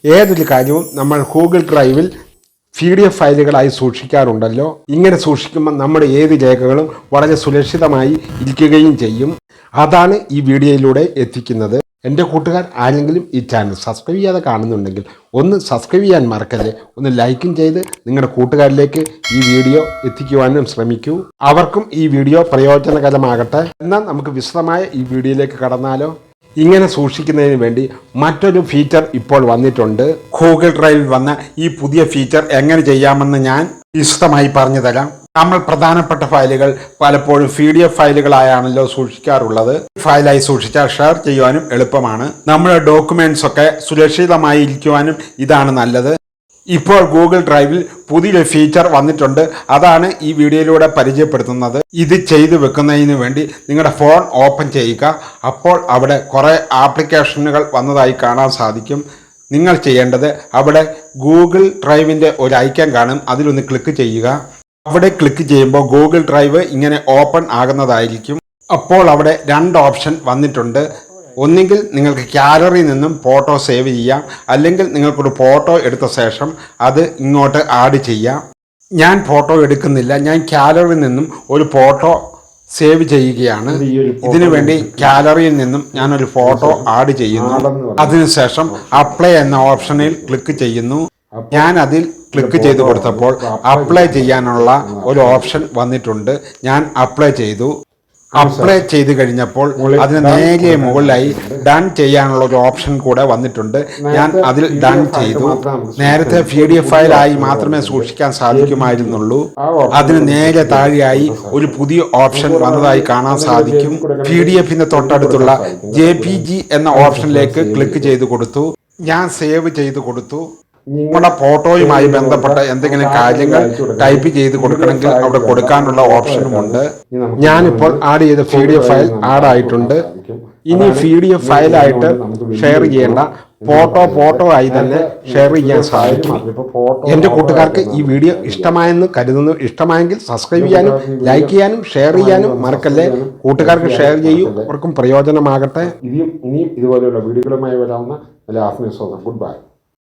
ഏതൊരു കാര്യവും നമ്മൾ ഗൂഗിൾ ഡ്രൈവിൽ PDF ഫയലുകളായി സൂക്ഷിക്കാറുണ്ടല്ലോ. ഇങ്ങനെ സൂക്ഷിക്കുമ്പോൾ നമ്മുടെ ഏത് രേഖകളും വളരെ സുരക്ഷിതമായി ഇരിക്കുകയും ചെയ്യും. അതാണ് ഈ വീഡിയോയിലൂടെ എത്തിക്കുന്നത്. എൻ്റെ കൂട്ടുകാർ ആരെങ്കിലും ഈ ചാനൽ സബ്സ്ക്രൈബ് ചെയ്യാതെ കാണുന്നുണ്ടെങ്കിൽ ഒന്ന് സബ്സ്ക്രൈബ് ചെയ്യാൻ മറക്കല്ലേ. ഒന്ന് ലൈക്കും ചെയ്ത് നിങ്ങളുടെ കൂട്ടുകാരിലേക്ക് ഈ വീഡിയോ എത്തിക്കുവാനും ശ്രമിക്കൂ. അവർക്കും ഈ വീഡിയോ പ്രയോജനകരമാകട്ടെ. എന്നാൽ നമുക്ക് വിശദമായ ഈ വീഡിയോയിലേക്ക് കടന്നാലോ. ഇങ്ങനെ സൂക്ഷിക്കുന്നതിന് വേണ്ടി മറ്റൊരു ഫീച്ചർ ഇപ്പോൾ വന്നിട്ടുണ്ട്. ഗൂഗിൾ ഡ്രൈവിൽ വന്ന ഈ പുതിയ ഫീച്ചർ എങ്ങനെ ചെയ്യാമെന്ന് ഞാൻ വിശദമായി പറഞ്ഞു തരാം. നമ്മൾ പ്രധാനപ്പെട്ട ഫയലുകൾ പലപ്പോഴും PDF ഫയലുകളായാണല്ലോ സൂക്ഷിക്കാറുള്ളത്. ഫയലായി സൂക്ഷിച്ചാൽ ഷെയർ ചെയ്യുവാനും എളുപ്പമാണ്. നമ്മുടെ ഡോക്യുമെന്റ്സ് ഒക്കെ സുരക്ഷിതമായി ഇരിക്കുവാനും ഇതാണ് നല്ലത്. ഇപ്പോൾ ഗൂഗിൾ ഡ്രൈവിൽ പുതിയൊരു ഫീച്ചർ വന്നിട്ടുണ്ട്. അതാണ് ഈ വീഡിയോയിലൂടെ പരിചയപ്പെടുത്തുന്നത്. ഇത് ചെയ്തു വെക്കുന്നതിന് വേണ്ടി നിങ്ങളുടെ ഫോൺ ഓപ്പൺ ചെയ്യുക. അപ്പോൾ അവിടെ കുറേ ആപ്ലിക്കേഷനുകൾ വന്നതായി കാണാൻ സാധിക്കും. നിങ്ങൾ ചെയ്യേണ്ടത് അവിടെ ഗൂഗിൾ ഡ്രൈവിൻ്റെ ഒരു ഐക്കൺ കാണും, അതിലൊന്ന് ക്ലിക്ക് ചെയ്യുക. അവിടെ ക്ലിക്ക് ചെയ്യുമ്പോൾ ഗൂഗിൾ ഡ്രൈവ് ഇങ്ങനെ ഓപ്പൺ ആകുന്നതായിരിക്കും. അപ്പോൾ അവിടെ രണ്ട് ഓപ്ഷൻ വന്നിട്ടുണ്ട്. ഒന്നുകിൽ നിങ്ങൾക്ക് ഗാലറിയിൽ നിന്നും ഫോട്ടോ സേവ് ചെയ്യാം, അല്ലെങ്കിൽ നിങ്ങൾക്കൊരു ഫോട്ടോ എടുത്ത ശേഷം അത് ഇങ്ങോട്ട് ആഡ് ചെയ്യാം. ഞാൻ ഫോട്ടോ എടുക്കുന്നില്ല, ഞാൻ ഗാലറിയിൽ നിന്നും ഒരു ഫോട്ടോ സേവ് ചെയ്യുകയാണ്. ഇതിനു വേണ്ടി ഗാലറിയിൽ നിന്നും ഞാനൊരു ഫോട്ടോ ആഡ് ചെയ്യുന്നു. അതിനുശേഷം അപ്ലൈ എന്ന ഓപ്ഷനിൽ ക്ലിക്ക് ചെയ്യുന്നു. ഞാൻ അതിൽ ക്ലിക്ക് ചെയ്ത് കൊടുത്തപ്പോൾ അപ്ലൈ ചെയ്യാനുള്ള ഒരു ഓപ്ഷൻ വന്നിട്ടുണ്ട്. ഞാൻ അപ്ലൈ ചെയ്തു. അപ്ലൈ ചെയ്ത് കഴിഞ്ഞപ്പോൾ അതിന് നേരെ മുകളിലായി ഡൺ ചെയ്യാനുള്ള ഒരു ഓപ്ഷൻ കൂടെ വന്നിട്ടുണ്ട്. ഞാൻ അതിൽ ഡൺ ചെയ്തു. നേരത്തെ PDF ഫയലായി മാത്രമേ സൂക്ഷിക്കാൻ സാധിക്കുമായിരുന്നുള്ളൂ. അതിന് നേരെ താഴെയായി ഒരു പുതിയ ഓപ്ഷൻ വന്നതായി കാണാൻ സാധിക്കും. PDFന്റെ തൊട്ടടുത്തുള്ള JPG എന്ന ഓപ്ഷനിലേക്ക് ക്ലിക്ക് ചെയ്ത് കൊടുത്തു. ഞാൻ സേവ് ചെയ്ത് കൊടുത്തു. നമ്മുടെ ഫോട്ടോയുമായി ബന്ധപ്പെട്ട എന്തെങ്കിലും കാര്യങ്ങൾ ടൈപ്പ് ചെയ്ത് കൊടുക്കണമെങ്കിൽ അവിടെ കൊടുക്കാനുള്ള ഓപ്ഷനുമുണ്ട്. ഞാനിപ്പോൾ ആഡ് ചെയ്ത PDF ഫയൽ ആഡ് ആയിട്ടുണ്ട്. ഇനി PDF ഫയലായിട്ട് ഷെയർ ചെയ്യേണ്ട ഫോട്ടോ ആയി തന്നെ ഷെയർ ചെയ്യാൻ സാധിക്കും. എൻ്റെ കൂട്ടുകാർക്ക് ഈ വീഡിയോ ഇഷ്ടമായെന്ന് കരുതുന്നു. ഇഷ്ടമായെങ്കിൽ സബ്സ്ക്രൈബ് ചെയ്യാനും ലൈക്ക് ചെയ്യാനും ഷെയർ ചെയ്യാനും മറക്കല്ലേ. കൂട്ടുകാർക്ക് ഷെയർ ചെയ്യൂ, അവർക്കും പ്രയോജനമാകട്ടെ. ഇനിയും ഇതുപോലെയുള്ള വീഡിയോകളുമായി വരാവുന്ന എല്ലാ ആത്മവിശ്വാസം. Good bye.